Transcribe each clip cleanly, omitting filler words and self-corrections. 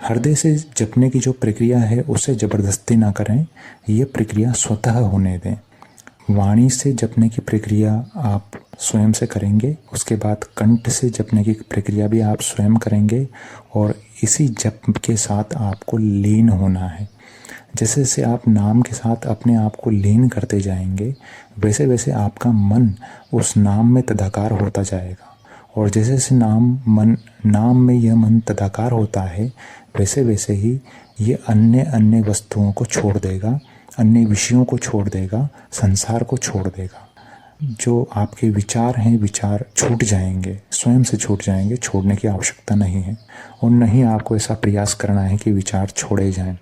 हृदय से जपने की जो प्रक्रिया है उसे ज़बरदस्ती ना करें, ये प्रक्रिया स्वतः होने दें। वाणी से जपने की प्रक्रिया आप स्वयं से करेंगे, उसके बाद कंठ से जपने की प्रक्रिया भी आप स्वयं करेंगे और इसी जप के साथ आपको लीन होना है। जैसे जैसे आप नाम के साथ अपने आप को लीन करते जाएंगे, वैसे वैसे आपका मन उस नाम में तदाकार होता जाएगा और जैसे जैसे नाम में यह मन तदाकार होता है, वैसे वैसे ही ये अन्य वस्तुओं को छोड़ देगा, अन्य विषयों को छोड़ देगा, संसार को छोड़ देगा। जो आपके विचार हैं, विचार छूट जाएंगे, स्वयं से छूट जाएंगे, छोड़ने की आवश्यकता नहीं है और नहीं आपको ऐसा प्रयास करना है कि विचार छोड़े जाएं।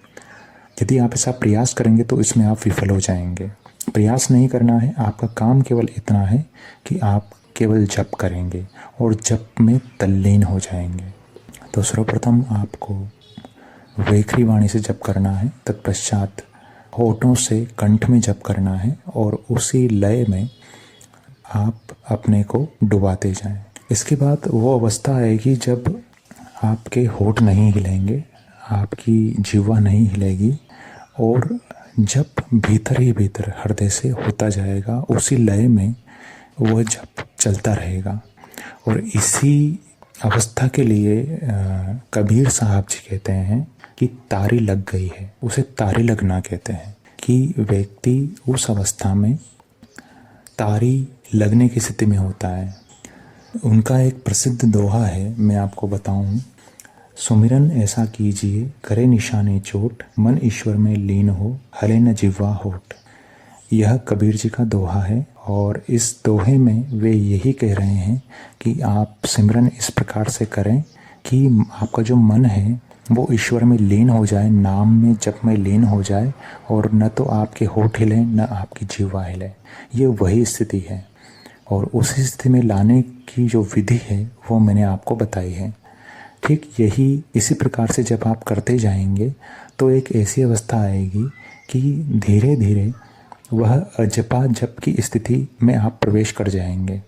यदि आप ऐसा प्रयास करेंगे तो इसमें आप विफल हो जाएंगे। प्रयास नहीं करना है, आपका काम केवल इतना है कि आप केवल जप करेंगे और जप में तल्लीन हो जाएंगे। तो सर्वप्रथम आपको वेखरी वाणी से जप करना है, तत्पश्चात होठों से कंठ में जप करना है और उसी लय में आप अपने को डुबाते जाएं। इसके बाद वो अवस्था आएगी जब आपके होठ नहीं हिलेंगे, आपकी जीवा नहीं हिलेगी और जप भीतर ही भीतर हृदय से होता जाएगा, उसी लय में वह जप चलता रहेगा। और इसी अवस्था के लिए कबीर साहब जी कहते हैं कि तारी लग गई है, उसे तारी लगना कहते हैं कि व्यक्ति उस अवस्था में तारी लगने की स्थिति में होता है। उनका एक प्रसिद्ध दोहा है, मैं आपको बताऊं। सुमिरन ऐसा कीजिए करे निशाने चोट, मन ईश्वर में लीन हो हले न जिह्वा होठ। यह कबीर जी का दोहा है और इस दोहे में वे यही कह रहे हैं कि आप सिमरन इस प्रकार से करें कि आपका जो मन है वो ईश्वर में लीन हो जाए, नाम में जप में लीन हो जाए और न तो आपके होठ हिले न आपकी जीवा हिले। ये वही स्थिति है और उसी स्थिति में लाने की जो विधि है वो मैंने आपको बताई है। ठीक यही इसी प्रकार से जब आप करते जाएंगे तो एक ऐसी अवस्था आएगी कि धीरे धीरे वह अजपा जप की स्थिति में आप प्रवेश कर जाएंगे।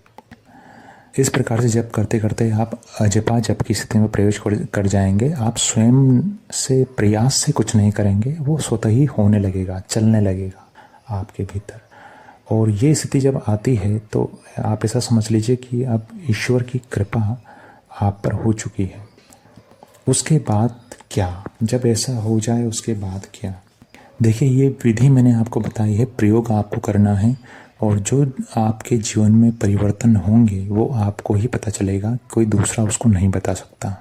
इस प्रकार से जप करते करते आप अजपा जप की स्थिति में प्रवेश कर जाएंगे। आप स्वयं से प्रयास से कुछ नहीं करेंगे, वो स्वतः ही होने लगेगा, चलने लगेगा आपके भीतर। और ये स्थिति जब आती है तो आप ऐसा समझ लीजिए कि अब ईश्वर की कृपा आप पर हो चुकी है। उसके बाद क्या, जब ऐसा हो जाए उसके बाद क्या? देखिए, ये विधि मैंने आपको बताई है, प्रयोग आपको करना है और जो आपके जीवन में परिवर्तन होंगे वो आपको ही पता चलेगा, कोई दूसरा उसको नहीं बता सकता।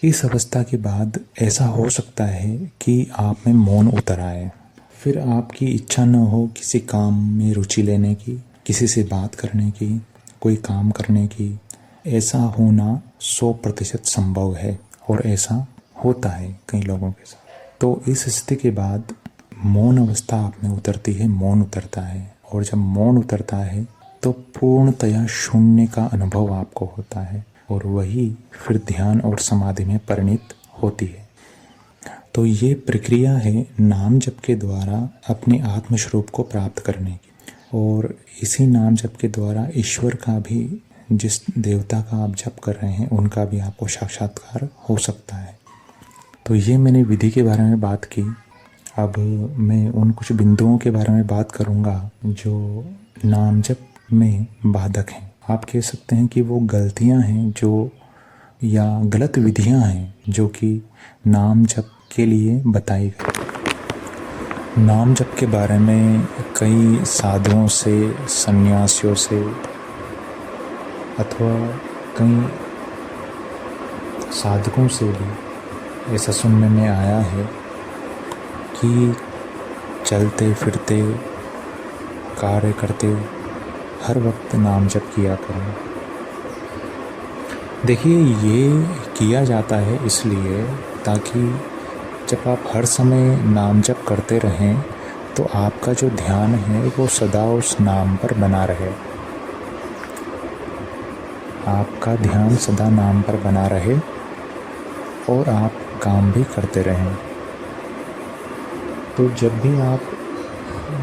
इस अवस्था के बाद ऐसा हो सकता है कि आप में मौन उतर आए, फिर आपकी इच्छा न हो किसी काम में रुचि लेने की, किसी से बात करने की, कोई काम करने की। ऐसा होना 100% संभव है और ऐसा होता है कई लोगों के साथ। तो इस स्थिति के बाद मौन अवस्था आप में उतरती है, मौन उतरता है और जब मौन उतरता है तो पूर्णतया शून्य का अनुभव आपको होता है और वही फिर ध्यान और समाधि में परिणित होती है। तो ये प्रक्रिया है नाम जप के द्वारा अपने आत्मस्वरूप को प्राप्त करने की और इसी नाम जप के द्वारा ईश्वर का भी, जिस देवता का आप जप कर रहे हैं उनका भी आपको साक्षात्कार हो सकता है। तो ये मैंने विधि के बारे में बात की। अब मैं उन कुछ बिंदुओं के बारे में बात करूँगा जो नाम जप में बाधक हैं। आप कह सकते हैं कि वो गलतियाँ हैं जो, या गलत विधियाँ हैं जो कि नाम जप के लिए बताई गई। नाम जप के बारे में कई साधुओं से, सन्यासियों से अथवा कई साधकों से भी ऐसा सुनने में आया है कि चलते फिरते, कार्य करते हर वक्त नाम जप किया करें। देखिए, ये किया जाता है इसलिए ताकि जब आप हर समय नाम जप करते रहें तो आपका जो ध्यान है वो सदा उस नाम पर बना रहे। आपका ध्यान सदा नाम पर बना रहे और आप काम भी करते रहें। तो जब भी आप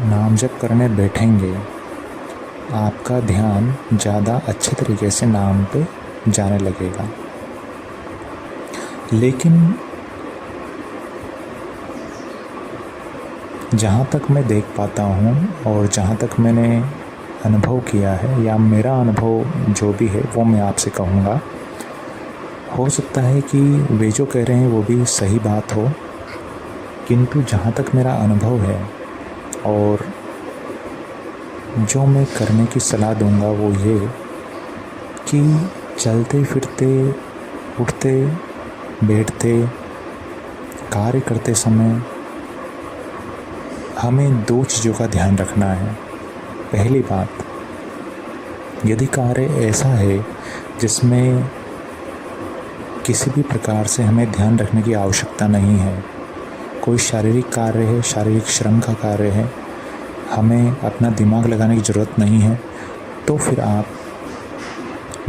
नाम जप करने बैठेंगे आपका ध्यान ज़्यादा अच्छे तरीके से नाम पे जाने लगेगा। लेकिन जहाँ तक मैं देख पाता हूँ और जहाँ तक मैंने अनुभव किया है, या मेरा अनुभव जो भी है वो मैं आपसे कहूँगा। हो सकता है कि वे जो कह रहे हैं वो भी सही बात हो, किंतु जहाँ तक मेरा अनुभव है और जो मैं करने की सलाह दूंगा वो ये कि चलते फिरते, उठते बैठते, कार्य करते समय हमें 2 चीज़ों का ध्यान रखना है। पहली बात, यदि कार्य ऐसा है जिसमें किसी भी प्रकार से हमें ध्यान रखने की आवश्यकता नहीं है, कोई शारीरिक कार्य है, शारीरिक श्रम का कार्य है, हमें अपना दिमाग लगाने की ज़रूरत नहीं है, तो फिर आप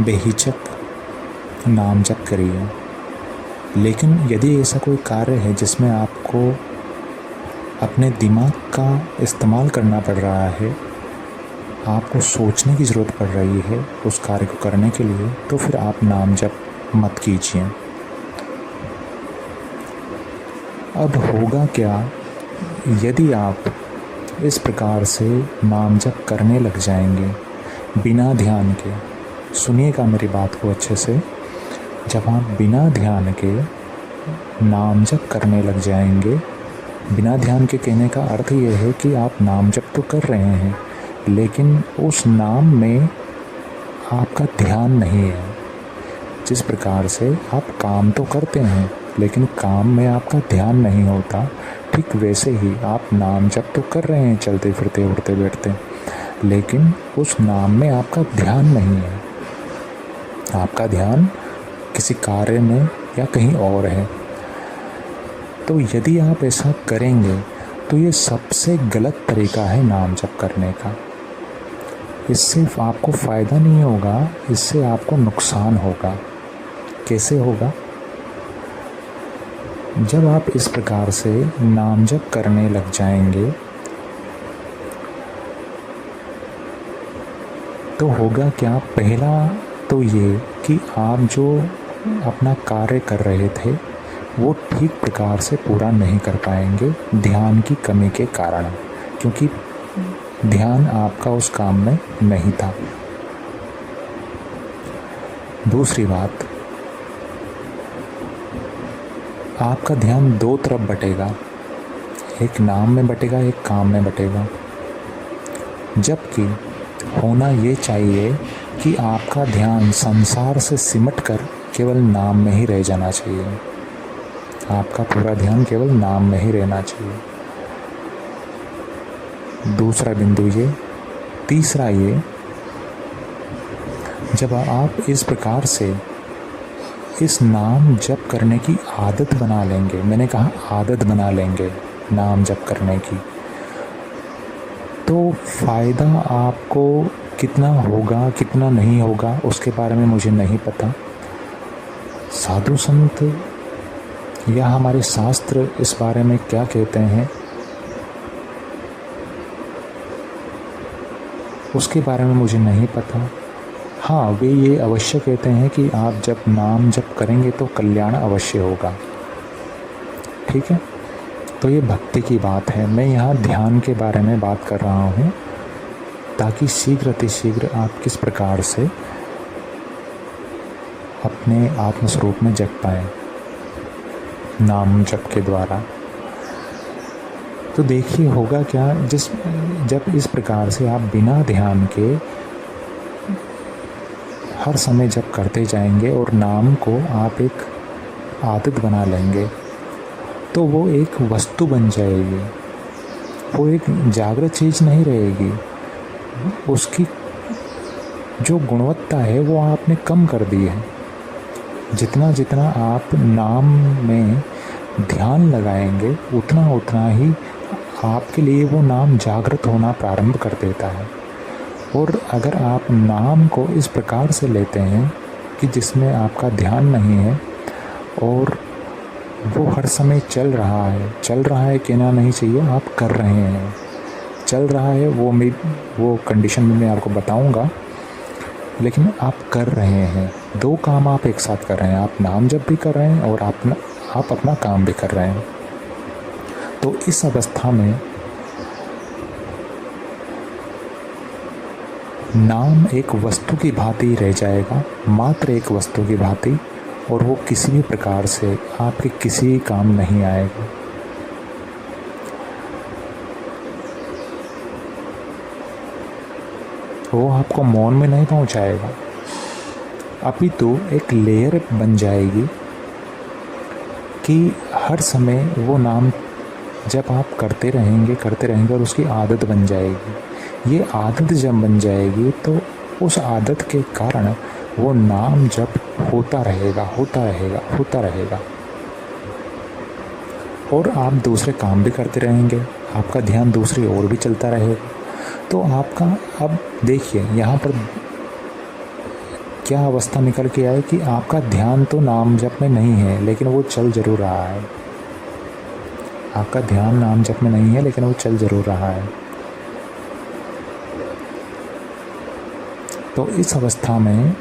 बेहिचक नाम जप करिए। लेकिन यदि ऐसा कोई कार्य है जिसमें आपको अपने दिमाग का इस्तेमाल करना पड़ रहा है, आपको सोचने की ज़रूरत पड़ रही है उस कार्य को करने के लिए, तो फिर आप नाम जप मत कीजिए। अब होगा क्या यदि आप इस प्रकार से नाम जप करने लग जाएंगे बिना ध्यान के। सुनिएगा मेरी बात को अच्छे से। जब आप बिना ध्यान के नाम जप करने लग जाएंगे, बिना ध्यान के कहने का अर्थ ये है कि आप नाम जप तो कर रहे हैं लेकिन उस नाम में आपका ध्यान नहीं है। जिस प्रकार से आप काम तो करते हैं लेकिन काम में आपका ध्यान नहीं होता, ठीक वैसे ही आप नाम जप तो कर रहे हैं चलते फिरते, उठते बैठते, लेकिन उस नाम में आपका ध्यान नहीं है। आपका ध्यान किसी कार्य में या कहीं और है। तो यदि आप ऐसा करेंगे तो ये सबसे गलत तरीका है नाम जप करने का। इससे आपको फ़ायदा नहीं होगा, इससे आपको नुकसान होगा। कैसे होगा? जब आप इस प्रकार से नाम जप करने लग जाएंगे तो होगा क्या? पहला तो ये कि आप जो अपना कार्य कर रहे थे वो ठीक प्रकार से पूरा नहीं कर पाएंगे ध्यान की कमी के कारण, क्योंकि ध्यान आपका उस काम में नहीं था। दूसरी बात, आपका ध्यान 2 तरफ बटेगा, एक नाम में बटेगा, एक काम में बटेगा। जबकि होना ये चाहिए कि आपका ध्यान संसार से सिमट कर केवल नाम में ही रह जाना चाहिए। आपका पूरा ध्यान केवल नाम में ही रहना चाहिए। दूसरा बिंदु ये। तीसरा ये, जब आप इस प्रकार से इस नाम जप करने की आदत बना लेंगे, मैंने कहा आदत बना लेंगे नाम जप करने की, तो फ़ायदा आपको कितना होगा कितना नहीं होगा उसके बारे में मुझे नहीं पता। साधु संत या हमारे शास्त्र इस बारे में क्या कहते हैं उसके बारे में मुझे नहीं पता। हाँ, वे ये अवश्य कहते हैं कि आप जब नाम जप करेंगे तो कल्याण अवश्य होगा। ठीक है, तो ये भक्ति की बात है। मैं यहाँ ध्यान के बारे में बात कर रहा हूँ ताकि शीघ्र अतिशीघ्र आप किस प्रकार से अपने आत्मस्वरूप में जग पाएँ नाम जप के द्वारा। तो देखिए होगा क्या, जब इस प्रकार से आप बिना ध्यान के हर समय जप करते जाएंगे और नाम को आप एक आदत बना लेंगे तो वो एक वस्तु बन जाएगी, वो एक जागृत चीज़ नहीं रहेगी। उसकी जो गुणवत्ता है वो आपने कम कर दी है। जितना जितना आप नाम में ध्यान लगाएंगे उतना उतना ही आपके लिए वो नाम जागृत होना प्रारंभ कर देता है। और अगर आप नाम को इस प्रकार से लेते हैं कि जिसमें आपका ध्यान नहीं है और वो हर समय चल रहा है कहना नहीं चाहिए, आप कर रहे हैं, चल रहा है, वो कंडीशन में मैं आपको बताऊंगा। लेकिन आप कर रहे हैं, दो काम आप एक साथ कर रहे हैं, आप नाम जप भी कर रहे हैं और आप अपना काम भी कर रहे हैं। तो इस अवस्था में नाम एक वस्तु की भांति रह जाएगा, मात्र एक वस्तु की भांति, और वो किसी भी प्रकार से आपके किसी भी काम नहीं आएगा। वो आपको मौन में नहीं पहुंचाएगा, अपितु एक लेयर बन जाएगी कि हर समय वो नाम जब आप करते रहेंगे और उसकी आदत बन जाएगी। ये आदत जब बन जाएगी तो उस आदत के कारण वो नाम जब होता रहेगा और आप दूसरे काम भी करते रहेंगे, आपका ध्यान दूसरी ओर भी चलता रहेगा। तो आपका, अब देखिए यहाँ पर क्या अवस्था निकल के आए कि आपका ध्यान तो नाम जप में नहीं है, लेकिन वो चल जरूर रहा है। आपका ध्यान नाम जप में नहीं है, लेकिन वो चल जरूर रहा है। तो इस अवस्था में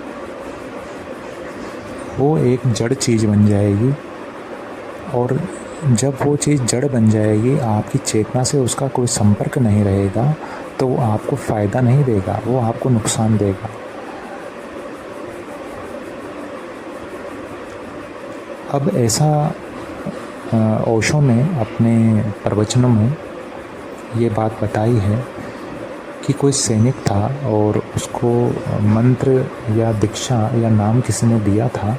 वो एक जड़ चीज़ बन जाएगी, और जब वो चीज़ जड़ बन जाएगी, आपकी चेतना से उसका कोई संपर्क नहीं रहेगा, तो वो आपको फ़ायदा नहीं देगा, वो आपको नुकसान देगा। अब ऐसा ओशो ने अपने प्रवचनों में ये बात बताई है कि कोई सैनिक था और उसको मंत्र या दीक्षा या नाम किसी ने दिया था,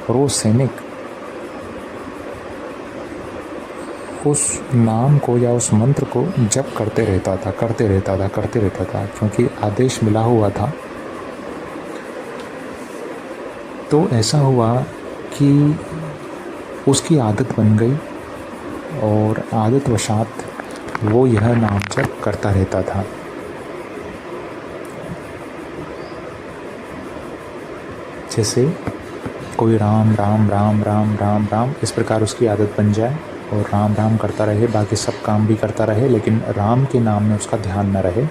और वो सैनिक उस नाम को या उस मंत्र को जप करते रहता था क्योंकि आदेश मिला हुआ था। तो ऐसा हुआ कि उसकी आदत बन गई और आदतवशात वो यह नाम जप करता रहता था। जैसे कोई राम राम राम राम राम राम, इस प्रकार उसकी आदत बन जाए और राम राम करता रहे, बाकी सब काम भी करता रहे, लेकिन राम के नाम में उसका ध्यान न रहे,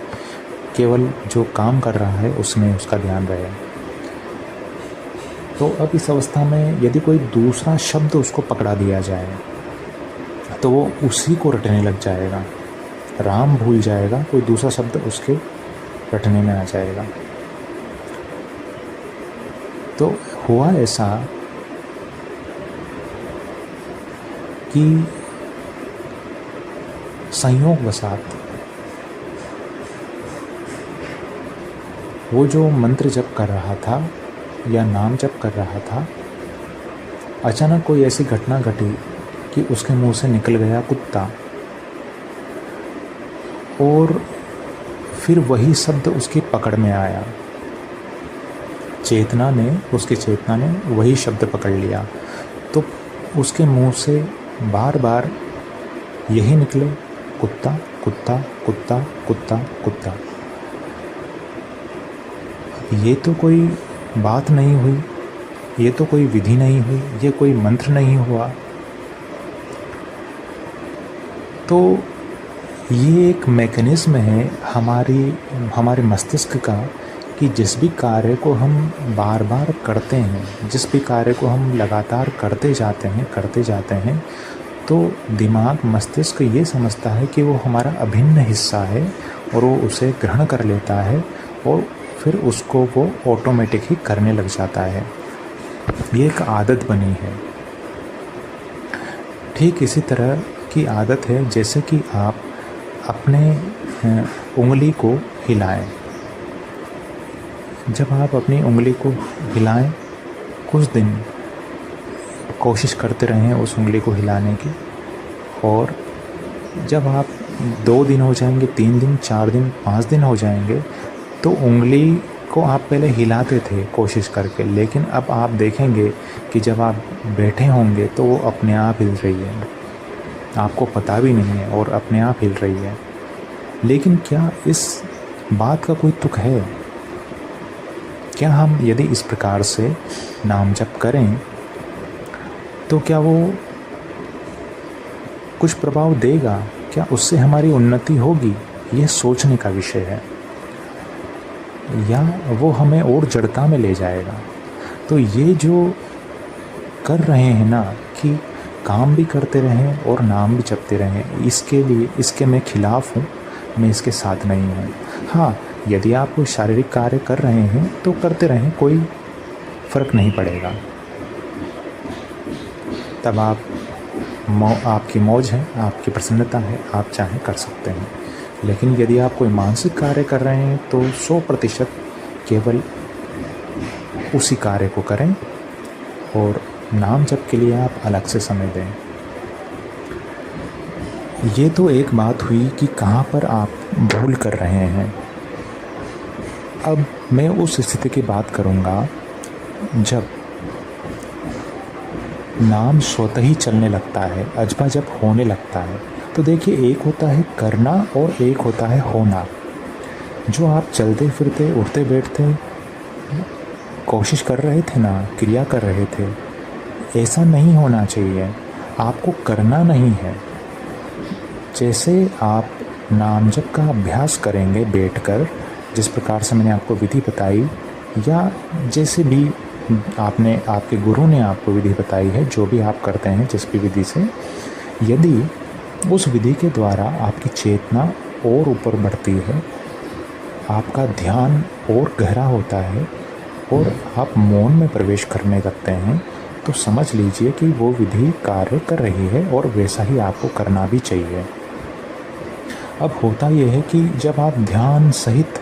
केवल जो काम कर रहा है उसमें उसका ध्यान रहे। तो अब इस अवस्था में यदि कोई दूसरा शब्द उसको पकड़ा दिया जाए तो वो उसी को रटने लग जाएगा, राम भूल जाएगा, कोई दूसरा शब्द उसके रटने में आ जाएगा। तो हुआ ऐसा कि संयोगवशात वो जो मंत्र जप कर रहा था या नाम जप कर रहा था, अचानक कोई ऐसी घटना घटी कि उसके मुंह से निकल गया कुत्ता, और फिर वही शब्द उसकी पकड़ में आया। उसकी चेतना ने वही शब्द पकड़ लिया, तो उसके मुंह से बार बार यही निकले, कुत्ता कुत्ता कुत्ता कुत्ता कुत्ता। ये तो कोई बात नहीं हुई, ये तो कोई विधि नहीं हुई, ये कोई मंत्र नहीं हुआ। तो ये एक मैकेनिज्म है हमारे मस्तिष्क का कि जिस भी कार्य को हम बार बार करते हैं, जिस भी कार्य को हम लगातार करते जाते हैं, तो दिमाग, मस्तिष्क ये समझता है कि वो हमारा अभिन्न हिस्सा है और वो उसे ग्रहण कर लेता है और फिर उसको वो ऑटोमेटिक ही करने लग जाता है। ये एक आदत बनी है। ठीक इसी तरह की आदत है जैसे कि आप अपने उंगली को हिलाएं। जब आप अपनी उंगली को हिलाएं, कुछ दिन कोशिश करते रहें उस उंगली को हिलाने की, और जब आप 2 दिन हो जाएंगे, 3 दिन, 4 दिन, 5 दिन हो जाएंगे, तो उंगली को आप पहले हिलाते थे कोशिश करके, लेकिन अब आप देखेंगे कि जब आप बैठे होंगे तो वो अपने आप हिल रही है, आपको पता भी नहीं है और अपने आप हिल रही है। लेकिन क्या इस बात का कोई तुक है? क्या हम यदि इस प्रकार से नाम जप करें तो क्या वो कुछ प्रभाव देगा? क्या उससे हमारी उन्नति होगी? यह सोचने का विषय है। या वो हमें और जड़ता में ले जाएगा। तो ये जो कर रहे हैं ना कि काम भी करते रहें और नाम भी जपते रहें, इसके मैं खिलाफ़ हूँ, मैं इसके साथ नहीं हूँ। हाँ, यदि आप कोई शारीरिक कार्य कर रहे हैं तो करते रहें, कोई फ़र्क नहीं पड़ेगा। तब आपकी मौज है, आपकी प्रसन्नता है, आप चाहें कर सकते हैं। लेकिन यदि आप कोई मानसिक कार्य कर रहे हैं तो 100% केवल उसी कार्य को करें और नाम जप के लिए आप अलग से समय दें। ये तो एक बात हुई कि कहाँ पर आप भूल कर रहे हैं। अब मैं उस स्थिति की बात करूँगा जब नाम स्वतः ही चलने लगता है, अजबा जब होने लगता है। तो देखिए, एक होता है करना और एक होता है होना। जो आप चलते फिरते उठते बैठते कोशिश कर रहे थे ना, क्रिया कर रहे थे, ऐसा नहीं होना चाहिए। आपको करना नहीं है। जैसे आप नाम जप का अभ्यास करेंगे बैठकर, जिस प्रकार से मैंने आपको विधि बताई, या जैसे भी आपके गुरु ने आपको विधि बताई है, जो भी आप करते हैं जिस भी विधि से, यदि उस विधि के द्वारा आपकी चेतना और ऊपर बढ़ती है, आपका ध्यान और गहरा होता है और आप मौन में प्रवेश करने लगते हैं, तो समझ लीजिए कि वो विधि कार्य कर रही है और वैसा ही आपको करना भी चाहिए। अब होता यह है कि जब आप ध्यान सहित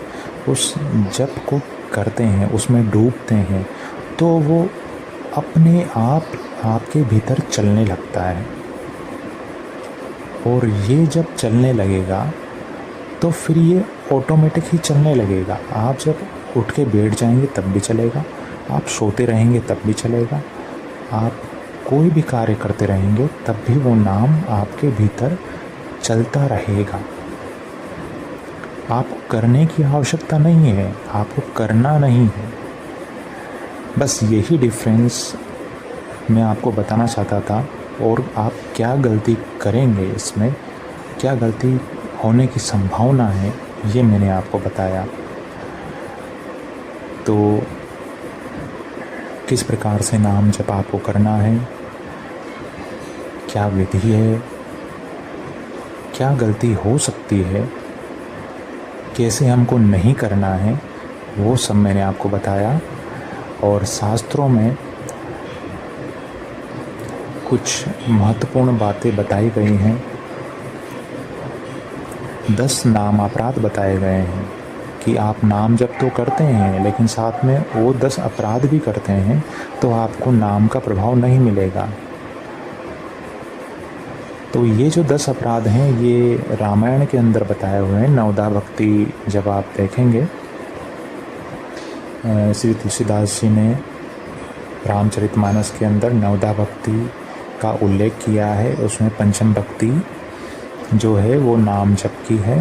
उस जप को करते हैं, उसमें डूबते हैं, तो वो अपने आप आपके भीतर चलने लगता है। और ये जब चलने लगेगा तो फिर ये ऑटोमेटिक ही चलने लगेगा। आप जब उठ के बैठ जाएंगे तब भी चलेगा, आप सोते रहेंगे तब भी चलेगा, आप कोई भी कार्य करते रहेंगे तब भी वो नाम आपके भीतर चलता रहेगा। आपको करने की आवश्यकता नहीं है, आपको करना नहीं है। बस यही डिफरेंस मैं आपको बताना चाहता था। और आप क्या गलती करेंगे, इसमें क्या गलती होने की संभावना है, ये मैंने आपको बताया। तो किस प्रकार से नाम जप आपको करना है, क्या विधि है, क्या गलती हो सकती है, कैसे हमको नहीं करना है, वो सब मैंने आपको बताया। और शास्त्रों में कुछ महत्वपूर्ण बातें बताई गई हैं। 10 नाम अपराध बताए गए हैं कि आप नाम जप तो करते हैं लेकिन साथ में वो 10 अपराध भी करते हैं, तो आपको नाम का प्रभाव नहीं मिलेगा। तो ये जो 10 अपराध हैं, ये रामायण के अंदर बताए हुए हैं। नवदा भक्ति जब आप देखेंगे, श्री तुलसीदास जी ने रामचरितमानस के अंदर नवदा भक्ति का उल्लेख किया है। उसमें पंचम भक्ति जो है वो नाम जप की है,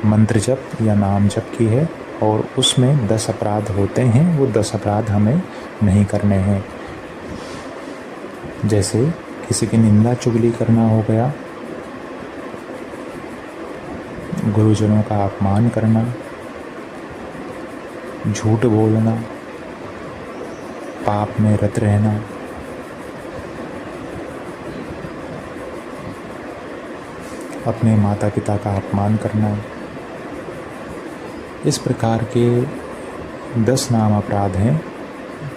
मंत्र जप या नाम जप की है। और उसमें 10 अपराध होते हैं, वो 10 अपराध हमें नहीं करने हैं। जैसे किसी की निंदा चुगली करना हो गया, गुरुजनों का अपमान करना, झूठ बोलना, पाप में रत रहना, अपने माता पिता का अपमान करना, इस प्रकार के 10 नाम अपराध हैं।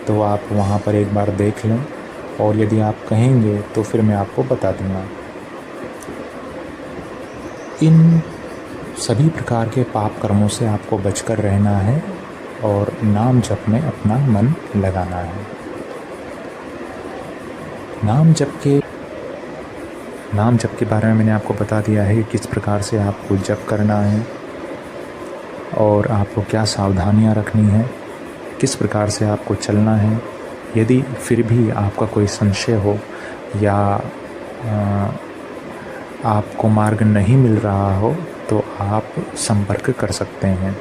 तो आप वहाँ पर एक बार देख लें, और यदि आप कहेंगे तो फिर मैं आपको बता दूँगा। इन सभी प्रकार के पाप कर्मों से आपको बचकर रहना है और नाम जप में अपना मन लगाना है। नाम जप के बारे में मैंने आपको बता दिया है कि किस प्रकार से आपको जप करना है और आपको क्या सावधानियां रखनी है, किस प्रकार से आपको चलना है। यदि फिर भी आपका कोई संशय हो या आपको मार्ग नहीं मिल रहा हो तो आप संपर्क कर सकते हैं।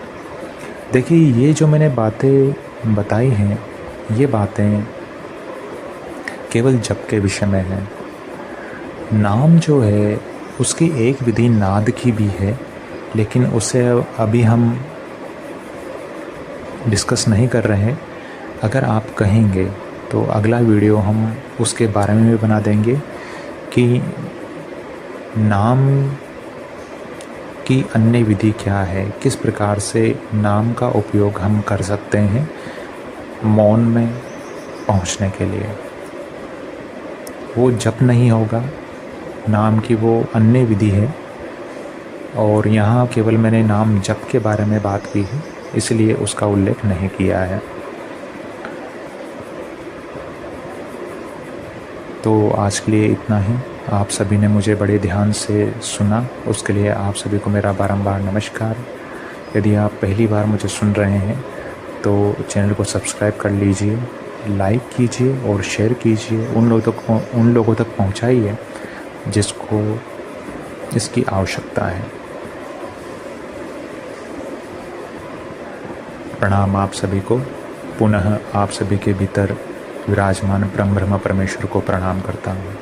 देखिए, ये जो मैंने बातें बताई हैं, ये बातें केवल जप के विषय में हैं। नाम जो है उसकी एक विधि नाद की भी है, लेकिन उसे अभी हम डिस्कस नहीं कर रहे हैं। अगर आप कहेंगे तो अगला वीडियो हम उसके बारे में भी बना देंगे कि नाम की अन्य विधि क्या है, किस प्रकार से नाम का उपयोग हम कर सकते हैं मौन में पहुंचने के लिए। वो जप नहीं होगा, नाम की वो अन्य विधि है, और यहाँ केवल मैंने नाम जप के बारे में बात की है, इसलिए उसका उल्लेख नहीं किया है। तो आज के लिए इतना ही। आप सभी ने मुझे बड़े ध्यान से सुना, उसके लिए आप सभी को मेरा बारंबार नमस्कार। यदि आप पहली बार मुझे सुन रहे हैं तो चैनल को सब्सक्राइब कर लीजिए, लाइक कीजिए और शेयर कीजिए, उन लोगों तक पहुंचाइए जिसको इसकी आवश्यकता है। प्रणाम आप सभी को। पुनः आप सभी के भीतर विराजमान ब्रह्म परमेश्वर को प्रणाम करता हूँ।